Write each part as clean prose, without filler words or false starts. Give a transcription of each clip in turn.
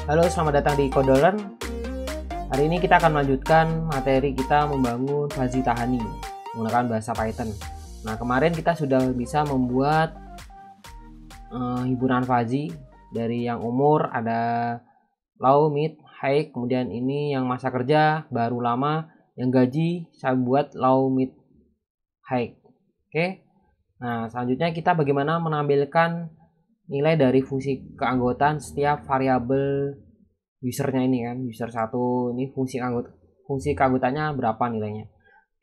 Halo, selamat datang di Kodolearn. Hari ini kita akan melanjutkan materi kita membangun fuzzy Tahani menggunakan bahasa Python. Nah, kemarin kita sudah bisa membuat himpunan fuzzy dari yang umur ada low, mid, high, kemudian ini yang masa kerja, baru, lama, yang gaji saya buat low, mid, high. Oke. Nah, selanjutnya kita bagaimana menampilkan nilai dari fungsi keanggotaan setiap variabel usernya ini kan, user 1 ini fungsi keanggotaannya berapa nilainya.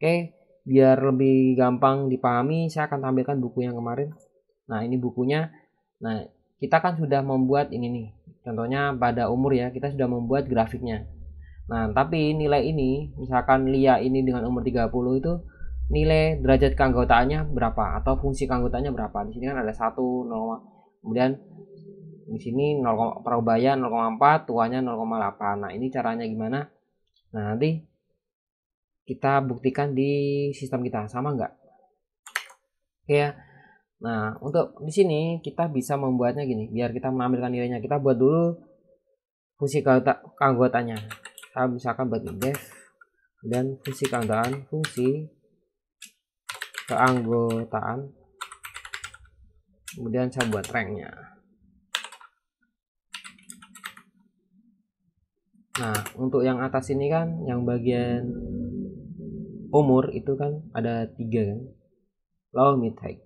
Oke, biar lebih gampang dipahami saya akan tampilkan buku yang kemarin. Nah, ini bukunya. Nah, kita kan sudah membuat ini nih, contohnya pada umur ya, kita sudah membuat grafiknya. Nah, tapi nilai ini misalkan Lia ini dengan umur 30 itu nilai derajat keanggotaannya berapa atau fungsi keanggotaannya berapa. Di sini kan ada 1, 0, kemudian di sini 0, Parubaya 0,4, tuanya 0,8. Nah, ini caranya gimana? Nah, nanti kita buktikan di sistem kita, sama nggak? Oke ya. Nah, untuk di sini kita bisa membuatnya gini, biar kita menampilkan nilainya. Kita buat dulu fungsi keanggotaannya. Saya misalkan buat def dan fungsi keanggotaan, kemudian saya buat ranknya. Nah, untuk yang atas ini kan, yang bagian umur itu kan ada 3 kan, low, mid, high.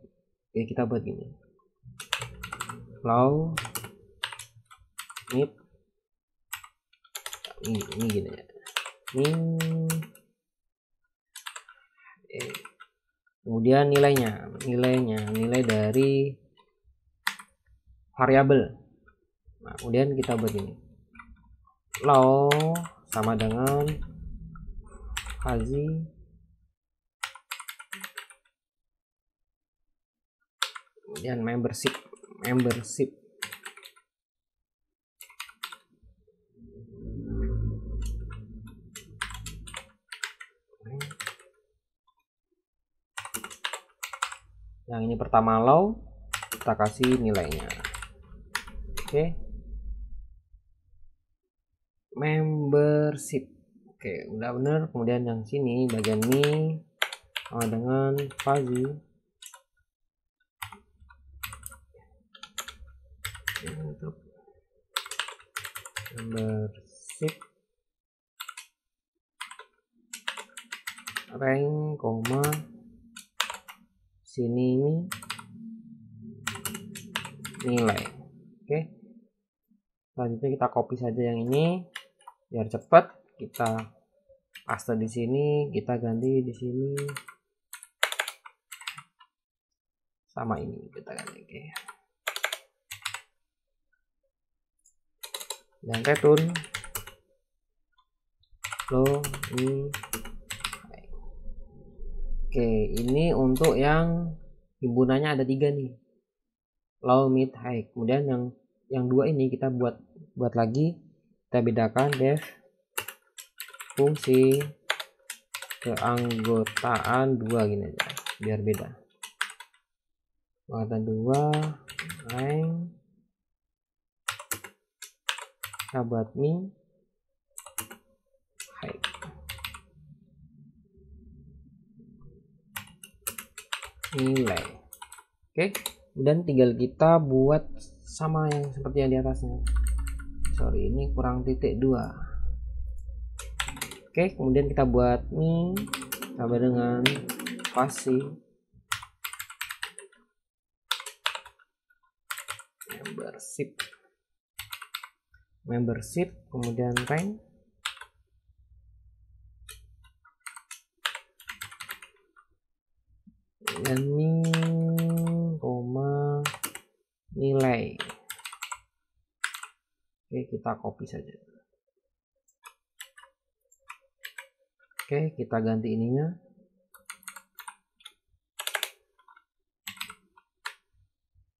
Oke, kita buat gini, low, mid, ini gini ya, kemudian nilai dari variabel. Nah, kemudian kita buat ini, low sama dengan fuzzy, kemudian membership. Yang ini pertama low, kita kasih nilainya. Oke, membership. Oke, udah bener. Kemudian yang sini bagian ini sama dengan fuzzy. Untuk membership rank, sini ini nilai. Oke, selanjutnya kita copy saja yang ini biar cepat. Kita paste di sini, kita ganti di sini sama ini, kita ganti. Oke, dan return low, mid. Oke, ini untuk yang himpunannya ada 3 nih, low, mid, high. Kemudian yang 2 ini kita buat lagi, kita bedakan def fungsi keanggotaan 2 gini aja biar beda. Keanggotaan 2 rank, kita buat min, high. Nilai. Oke, dan tinggal kita buat sama yang seperti yang di atasnya. Sorry, ini kurang titik 2. Oke, kemudian kita buat min sama dengan fuzzy, membership, kemudian rank, dan min, nilai. Oke, kita copy saja. Oke, kita ganti ininya.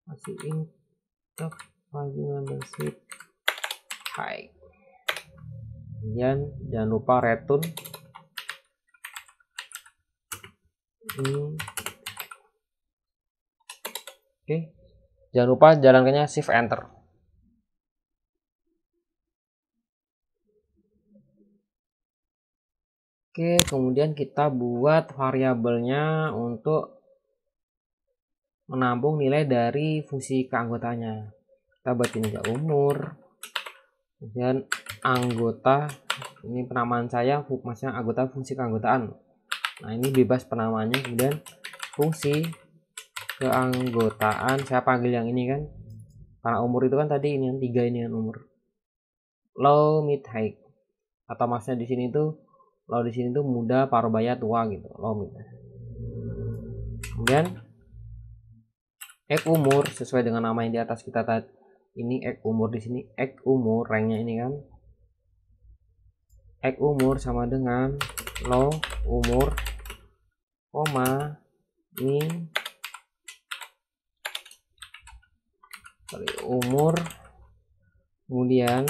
Masih intep fuzzy membership high. Kemudian jangan lupa return Oke, jangan lupa jalankannya shift enter. Oke, kemudian kita buat variabelnya untuk menampung nilai dari fungsi keanggotanya. Kita buat ini aja, umur, kemudian anggota, ini penamaan saya maksudnya anggota fungsi keanggotaan. Nah, ini bebas penamaannya. Kemudian fungsi keanggotaan saya panggil yang ini kan, karena umur itu kan tadi ini yang 3 ini kan umur. Low, mid, high, atau maksudnya di sini tuh low di sini tuh muda, parubaya, tua gitu, low, mid. Kemudian ek umur sesuai dengan nama yang di atas kita tadi. Ini ek umur di sini, ek umur ranknya ini kan. Ek umur sama dengan low umur, koma min umur, kemudian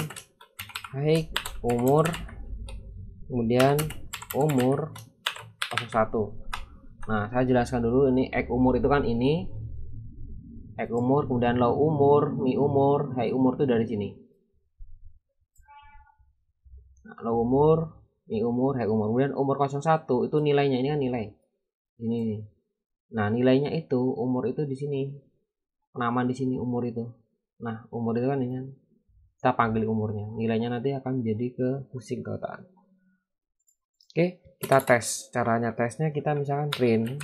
high umur, kemudian umur 01. Nah, saya jelaskan dulu ini ek umur itu kan ini ek umur, kemudian low umur, mi umur, high umur itu dari sini. Nah, low umur, mi umur, high umur. Kemudian umur 01 itu nilainya ini kan nilai. Ini. Nah, nilainya itu umur itu di sini. Penamaan di sini umur itu. Nah, umur itu kan ini kan kita panggil umurnya. Nilainya nanti akan menjadi ke fungsi keanggotaan. Oke, kita tes. Caranya tesnya kita misalkan print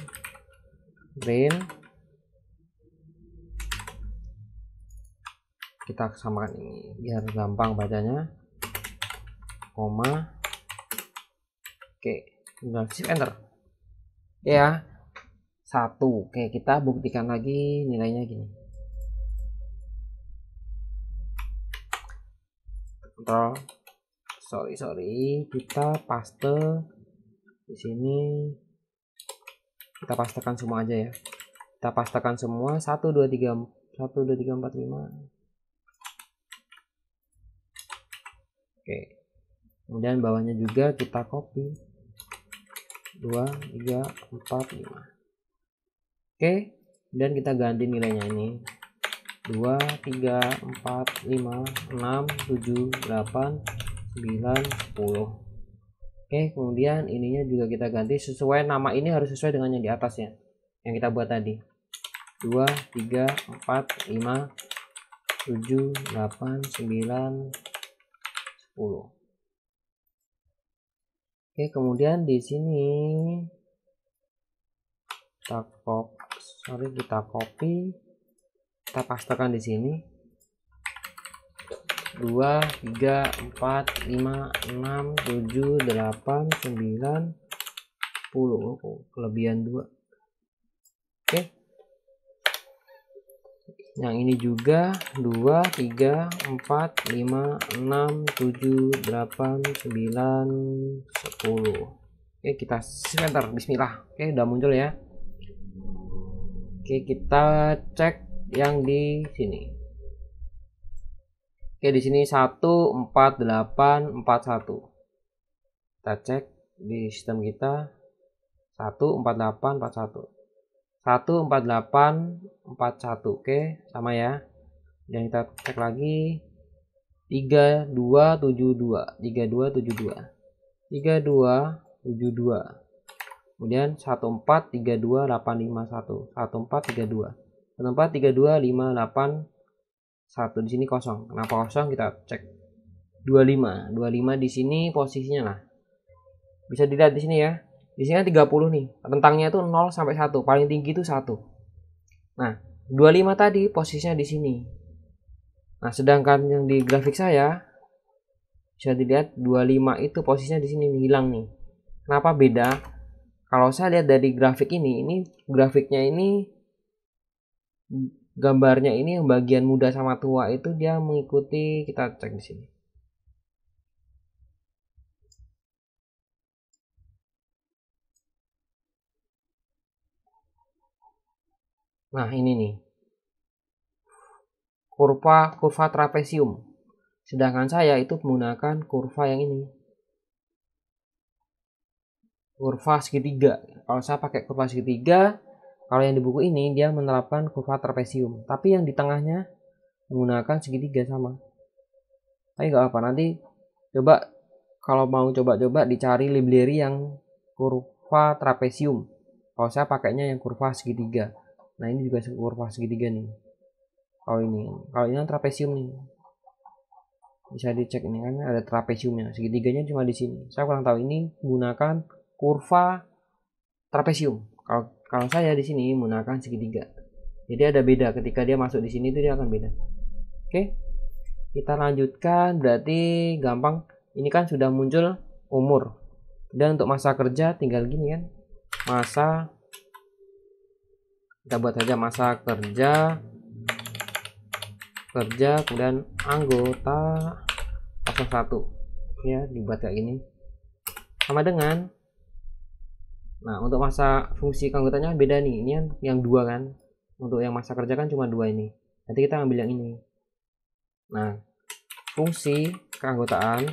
kita samakan ini biar gampang bacanya, koma, oke, tinggal shift enter ya, 1. Oke, kita buktikan lagi nilainya gini, kontrol, sorry, kita paste di sini, kita pastekan semua aja ya, kita pastekan semua 1 2 3 4 5. Oke, kemudian bawahnya juga kita copy 2 3 4 5. Oke, dan kita ganti nilainya ini 2 3 4 5 6 7 8 9 10. Oke, kemudian ininya juga kita ganti sesuai nama, ini harus sesuai dengan yang di atasnya yang kita buat tadi, 2 3 4 5 7 8 9 10. Oke, kemudian di sini kita copy, kita pastekan di sini 2 3 4 5 6 7 8 9 10. Kelebihan 2. Oke, yang ini juga 2 3 4 5 6 7 8 9 10. Oke, kita enter, bismillah. Oke, udah muncul ya. Oke, kita cek yang di sini. Oke, di sini 14841. Kita cek di sistem kita 14841. 14841. Oke, sama ya. Dan kita cek lagi 3272. 3272. 3272. Kemudian 1432851. 1432. 1432581. Di sini kosong. Kenapa kosong? Kita cek 25 di sini posisinya. Nah, bisa dilihat di sini ya, di sini 30 nih, rentangnya itu 0 sampai 1, paling tinggi itu 1. Nah, 25 tadi posisinya di sini. Nah, sedangkan yang di grafik saya bisa dilihat 25 itu posisinya di sini hilang nih. Kenapa beda? Kalau saya lihat dari grafik ini grafiknya ini, gambarnya ini yang bagian muda sama tua itu dia mengikuti, kita cek di sini. Nah, ini nih. Kurva trapesium. Sedangkan saya itu menggunakan kurva yang ini. Kurva segitiga. Kalau saya pakai kurva segitiga, kalau yang di buku ini dia menerapkan kurva trapesium. Tapi yang di tengahnya menggunakan segitiga sama. Tapi nggak apa, nanti coba Kalau mau coba-coba dicari library yang kurva trapesium. Kalau saya pakainya yang kurva segitiga. Nah ini juga kurva segitiga nih. Kalau ini kan trapesium nih. Bisa dicek ini kan ada trapesiumnya. Segitiganya cuma di sini. Saya kurang tahu, ini gunakan kurva trapesium. Kalau saya di sini menggunakan segitiga. Jadi ada beda ketika dia masuk di sini, itu dia akan beda. Oke. Kita lanjutkan, berarti gampang. Ini kan sudah muncul umur. Dan untuk masa kerja tinggal gini kan. Kita buat saja masa kerja kemudian anggota 01 ya, dibuat kayak gini sama dengan. Nah untuk masa fungsi keanggotanya beda nih, ini yang dua kan, untuk yang masa kerja kan cuma dua ini, nanti kita ambil yang ini. Nah fungsi keanggotaan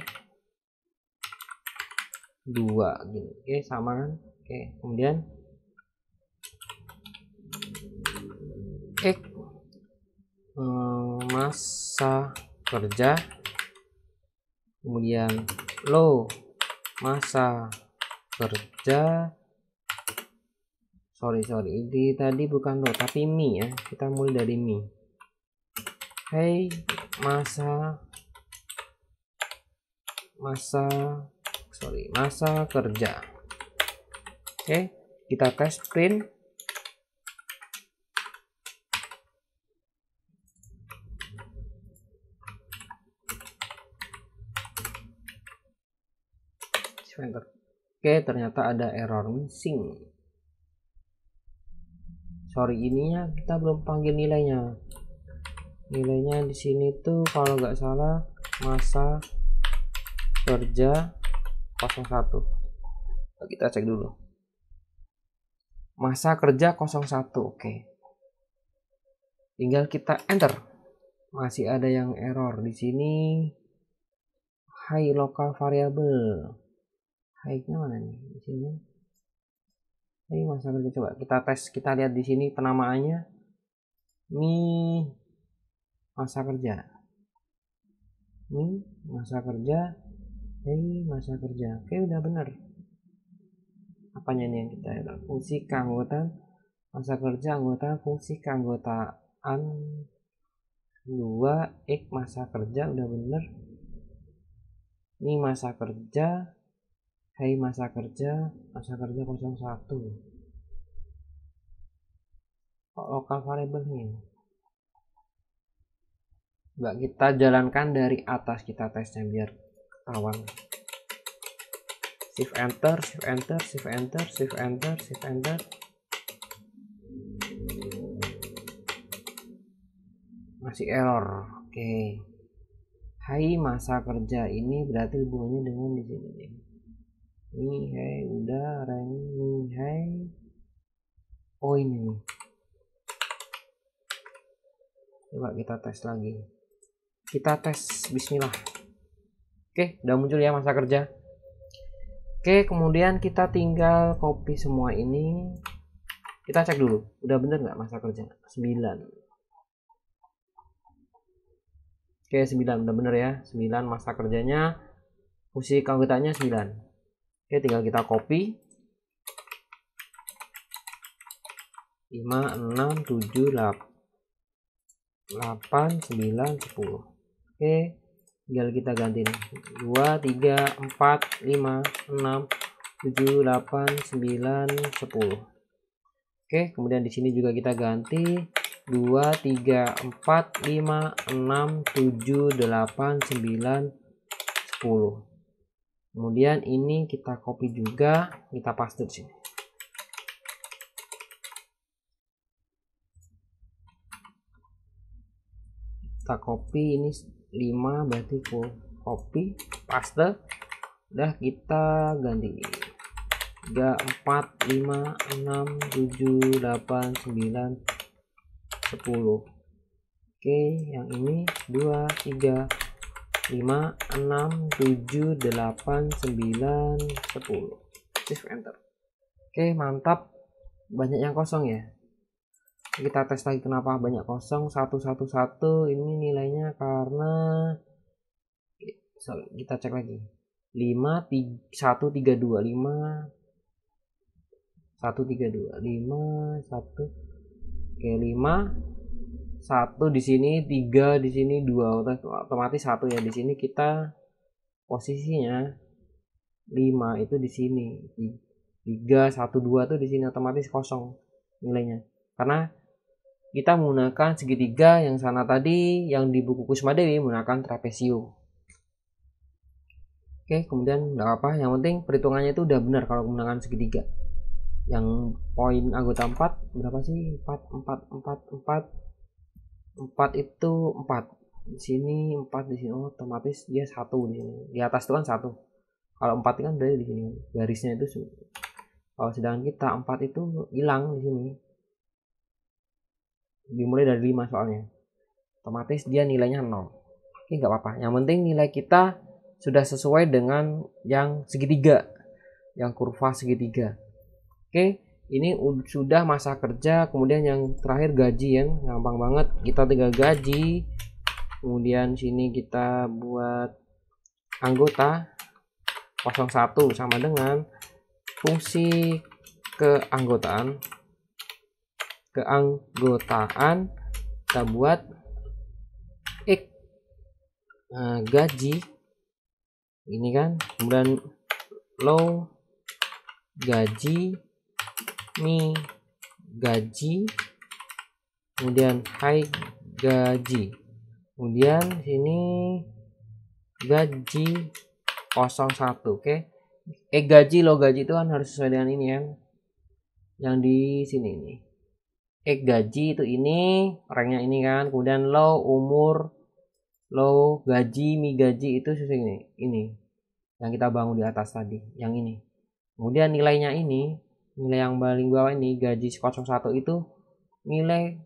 dua gini, oke sama kan. Oke, kemudian masa kerja, kemudian low masa kerja, sorry ini tadi bukan low tapi mi ya, kita mulai dari mi. Hey masa kerja. Oke, kita tes print. Enter. Oke, ternyata ada error missing. Sorry, ininya kita belum panggil nilainya. Nilainya di sini tuh kalau nggak salah masa kerja 01. Kita cek dulu. Masa kerja 01. Oke. Tinggal kita enter. Masih ada yang error di sini. High local variable. High-nya mana nih? Di sini. Ini masa kerja, coba kita tes, kita lihat di sini penamaannya. Ini masa kerja. Ini masa kerja. Masa kerja. Oke, udah benar. Apanya nih yang kita lihat? Fungsi keanggotaan, masa kerja anggota, fungsi keanggotaan 2 masa kerja, udah benar. Ini masa kerja. Masa kerja 01. Lokal variable nih. Enggak, kita jalankan dari atas, kita tesnya biar ketahuan. Shift enter. Masih error. Oke. Masa kerja ini berarti hubungannya dengan di sini nih. Ini udah rank ini oh ini nih. Coba kita tes lagi. Kita tes, bismillah. Oke, udah muncul ya masa kerja. Oke, kemudian kita tinggal copy semua ini. Kita cek dulu, udah bener nggak masa kerja 9. Oke, 9 udah bener ya. 9 masa kerjanya, fungsi keanggotanya 9. Oke, tinggal kita copy 5, 6, 7, 8, 9, 10. Oke, tinggal kita ganti nih 2, 3, 4, 5, 6, 7, 8, 9, 10. Oke, kemudian di sini juga kita ganti 2, 3, 4, 5, 6, 7, 8, 9, 10. Kemudian ini kita copy juga, kita paste di sini. Kita copy ini 5 berarti full copy, paste. Udah kita ganti 3, 4, 5, 6, 7, 8, 9, 10. Oke, yang ini 2, 3, 5, 6, 7, 8, 9, 10. Shift enter. Oke, mantap. Banyak yang kosong ya. Kita tes lagi kenapa banyak kosong. 111 ini nilainya karena kita cek lagi. 5 1 3 2 5 1 3 2 5 1 oke 5 1 di sini 3 di sini 2 otomatis 1 ya. Di sini kita posisinya 5 itu di sini 3 1 2 tuh di sini otomatis kosong nilainya karena kita menggunakan segitiga yang sana tadi yang di buku Kusuma Dewi menggunakan trapezio. Oke, kemudian nggak apa, yang penting perhitungannya itu udah benar kalau menggunakan segitiga. Yang poin anggota 4 berapa sih? 4 itu 4. Di sini 4 di sini otomatis dia 1 di sini. Di atas itu kan 1. Kalau 4 kan dari di sini garisnya itu. Kalau sedangkan kita 4 itu hilang di sini. Dimulai dari 5 soalnya. Otomatis dia nilainya 0. Oke, nggak apa-apa. Yang penting nilai kita sudah sesuai dengan yang segitiga, yang kurva segitiga. Oke, ini sudah masa kerja. Kemudian yang terakhir gaji ya, gampang banget. Kita tinggal gaji. Kemudian sini kita buat anggota 01 sama dengan fungsi keanggotaan kita buat X gaji ini kan, kemudian low gaji, mi gaji, kemudian high gaji, kemudian sini gaji 01. Oke, gaji low gaji itu kan harus sesuai dengan ini kan, yang di sini ini. Gaji itu ini ranknya ini kan, kemudian low umur, low gaji, mi gaji itu sesuai ini yang kita bangun di atas tadi, yang ini. Kemudian nilainya ini, nilai yang paling bawah ini gaji 01 itu nilai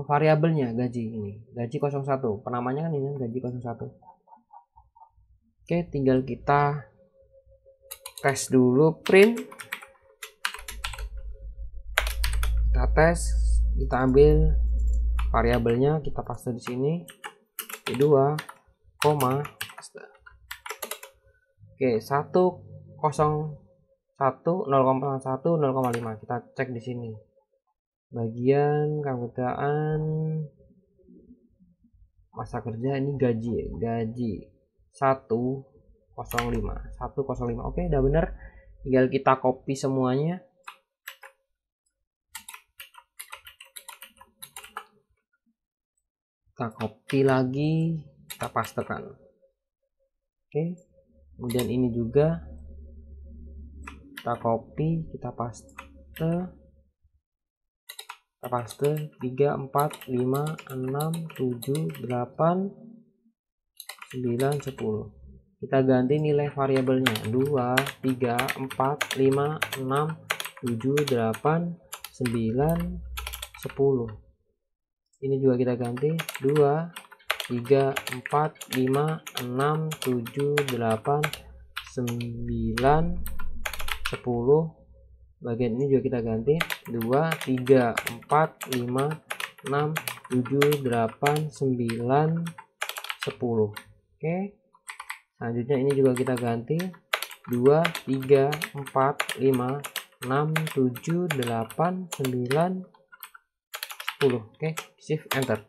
variabelnya gaji ini, gaji 01 penamanya kan ini gaji 01. Oke, tinggal kita tes dulu, print, kita tes, kita ambil variabelnya, kita paste di sini 2, koma. Oke, 1 0 1 0,1 0,5 kita cek di sini. Bagian keanggotaan masa kerja ini gaji 105. Oke, udah bener. Tinggal kita copy semuanya. Kita copy lagi, kita pastekan. Oke, kemudian ini juga kita copy, kita paste 3, 4, 5, 6, 7, 8, 9, 10. Kita ganti nilai variabelnya 2, 3, 4, 5, 6, 7, 8, 9, 10. Ini juga kita ganti 2, 3, 4, 5, 6, 7, 8, 9, 10. Bagian ini juga kita ganti 2, 3, 4, 5, 6, 7, 8, 9, 10. Oke, selanjutnya ini juga kita ganti 2, 3, 4, 5, 6, 7, 8, 9, 10. Oke, shift enter,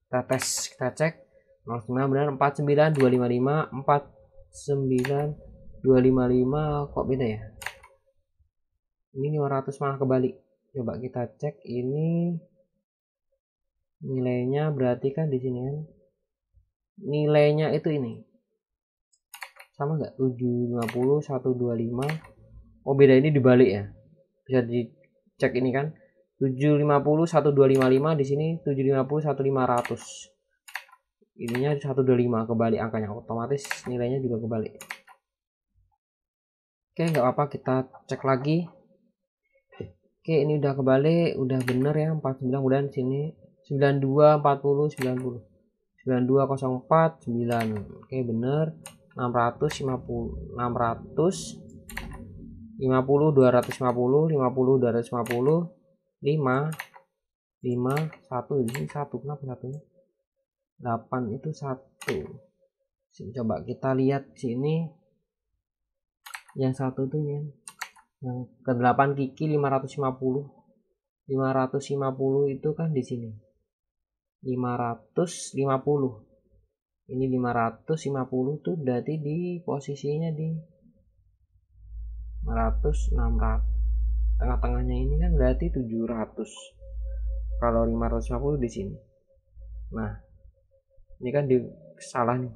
kita tes, kita cek 09 benar, 49 255 49 255 kok beda ya, ini 500 malah kebalik. Coba kita cek ini nilainya, berarti kan di sini kan nilainya itu ini sama nggak, 750 125. Oh beda, ini dibalik ya, bisa dicek ini kan 750 1255, di sini 750 1500, ininya 125, kebalik angkanya, otomatis nilainya juga kebalik. Oke, nggak apa-apa, kita cek lagi. Oke, ini udah kebalik, udah bener ya, 49, kemudian sini 92 40 90 9204 9. Oke, bener. 650 250 250 250 5 1 di sini 1, kenapa satunya 8 itu 1 Coba kita lihat sini. Yang satu tuh yang ke-8 Kiki 550. 550 itu kan di sini. 550. Ini 550 tuh berarti di posisinya di 500, 600. Tengah-tengahnya ini kan berarti 700. Kalau 550 di sini. Nah, ini kan salah nih.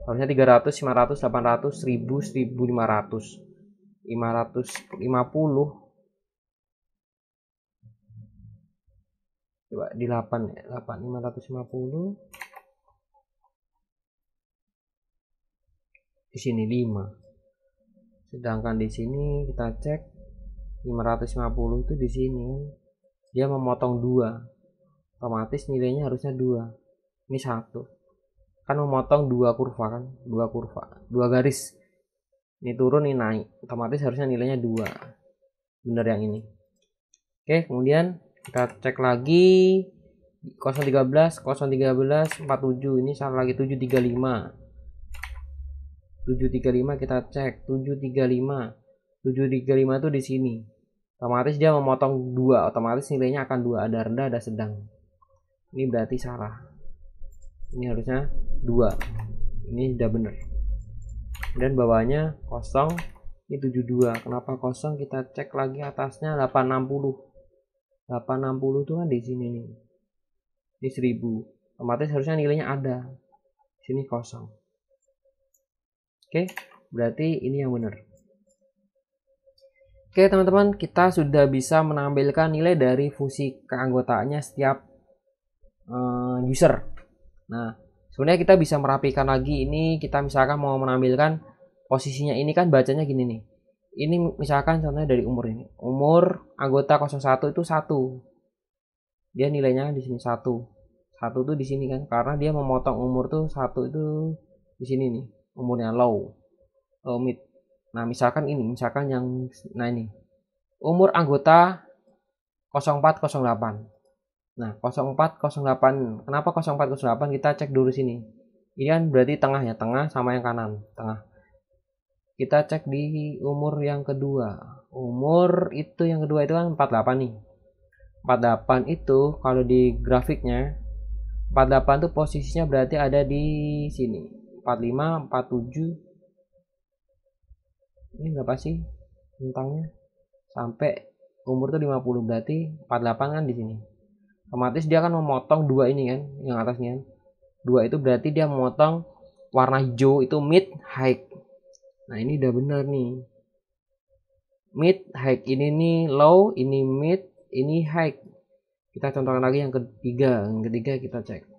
Harusnya 300, 500, 800, 1000, 1500. 550. Coba di 8 ya. 8 550. Di sini 5. Sedangkan di sini kita cek 550 itu di sini kan. Dia memotong 2. Otomatis nilainya harusnya 2. Ini 1. Kan memotong 2 kurva kan, 2 kurva, 2 garis. Ini turun, ini naik. Otomatis harusnya nilainya 2. Bener yang ini. Oke, kemudian kita cek lagi 013, 013, 47. Ini salah lagi 735. 735 kita cek 735. 735 itu di sini. Otomatis dia memotong 2. Otomatis nilainya akan 2. Ada rendah, ada sedang. Ini berarti salah. Ini harusnya 2. Ini udah bener. Dan bawahnya kosong. Ini 72. Kenapa kosong? Kita cek lagi atasnya 860. 860 itu kan di sini nih. Ini 1000. Otomatis harusnya nilainya ada. Sini kosong. Oke, berarti ini yang benar. Oke teman-teman, kita sudah bisa menampilkan nilai dari fungsi keanggotaannya setiap user. Nah, sebenarnya kita bisa merapikan lagi. Ini kita misalkan mau menampilkan posisinya, ini kan bacanya gini nih. Ini misalkan contohnya dari umur ini. Umur anggota 01 itu 1. Dia nilainya di sini 1. 1 tuh di sini kan, karena dia memotong umur tuh 1 itu di sini nih. Umurnya low mid. Nah, misalkan ini, misalkan yang ini. Umur anggota 0408. Nah, 0408. Kenapa 0408? Kita cek dulu sini. Ini kan berarti tengah ya, tengah sama yang kanan, tengah. Kita cek di umur yang kedua. Umur itu yang kedua itu kan 48 nih. 48 itu kalau di grafiknya 48 itu posisinya berarti ada di sini. 45, 47. Ini berapa sih bentangnya? Sampai umur tuh 50, berarti 48 kan di sini. Otomatis dia akan memotong 2 ini kan, yang atasnya. 2 itu berarti dia memotong warna hijau itu mid high. Nah, ini udah bener nih. Mid high ini nih low, ini mid, ini high. Kita contohkan lagi yang ketiga. Yang ketiga kita cek.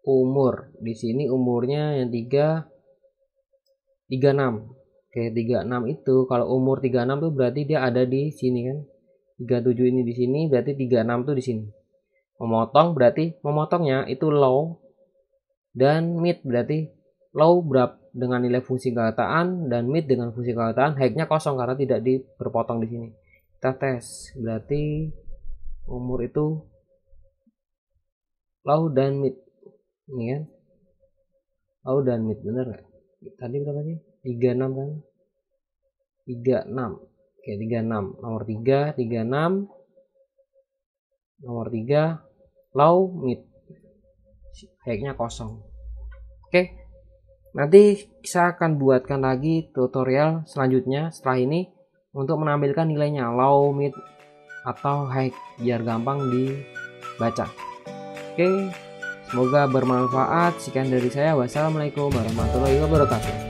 Umur di sini umurnya yang 36. Oke, 36 itu kalau umur 36 tuh berarti dia ada di sini kan. 37 ini di sini, berarti 36 tuh di sini. Memotong berarti memotongnya itu low dan mid, berarti low dengan nilai fungsi keanggotaan dan mid dengan fungsi keanggotaan. High-nya kosong karena tidak berpotong di sini. Kita tes, berarti umur itu low dan mid. Ini kan low dan mid, bener nggak? Tadi berapa sih? 36 kan? 36. Oke, 36. Nomor 3, 36. Nomor 3 low mid. High-nya kosong. Oke. Nanti saya akan buatkan lagi tutorial selanjutnya setelah ini untuk menampilkan nilainya low, mid atau high biar gampang dibaca. Oke. Semoga bermanfaat. Sekian dari saya. Wassalamualaikum warahmatullahi wabarakatuh.